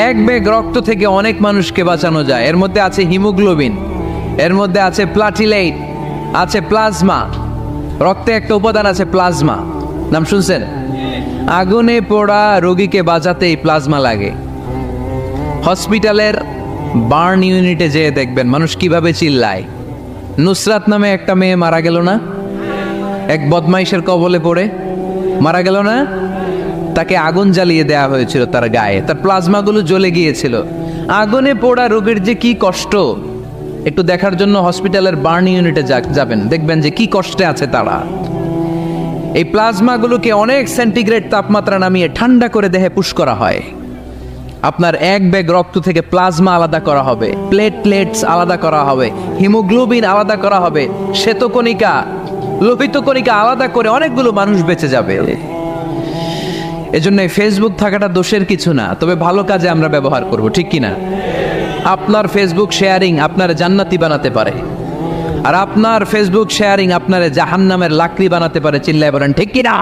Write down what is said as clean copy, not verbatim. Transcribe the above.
এক ব্যাগ রক্ত থেকে অনেক মানুষকে বাঁচানো যায়। এর মধ্যে আছে হিমোগ্লোবিন, এর মধ্যে আছে প্লাটিলেট, আছে প্লাজমা। রক্তে একটা উপাদান আছে প্লাজমা, নাম শুনছেন? আগুনে পোড়া রোগীকে বাঁচাতে এই প্লাজমা লাগে। হসপিটালের বার্ন ইউনিটে যেয়ে দেখবেন মানুষ কিভাবে চিল্লায়। নুসরাত নামে একটা মেয়ে মারা গেল না, এক বদমাইশের কবলে পড়ে মারা গেল না? তাকে আগুন জ্বালিয়ে দেওয়া হয়েছিল তার গায়ে, তার প্লাজমাগুলো জ্বলে গিয়েছিল। আগুনে পোড়া রোগীর যে কি কষ্ট, একটু দেখার জন্য হসপিটালের বার্ন ইউনিটে যাবেন, দেখবেন যে কি কষ্টে আছে তারা। এই প্লাজমাগুলোকে অনেক সেন্টিগ্রেড তাপমাত্রা নামিয়ে ঠান্ডা করে দেহে পুশ করা হয়। আপনার এক ব্যাগ রক্ত থেকে প্লাজমা আলাদা করা হবে, প্লেটলেটস আলাদা করা হবে, হিমোগ্লোবিন আলাদা করা হবে, শ্বেতকণিকা, লোহিত কণিকা আলাদা করে অনেকগুলো মানুষ বেঁচে যাবে। এজন্য ফেসবুক থাকাটা দোষের কিছু না, তবে ভালো কাজে আমরা ব্যবহার করব, ঠিক কিনা? আপনার ফেসবুক শেয়ারিং আপনার জান্নাতি বানাতে পারে, আর আপনার ফেসবুক শেয়ারিং আপনার জাহান্নামের লাকড়ি বানাতে পারে। চিল্লায় বলেন ঠিক কিনা?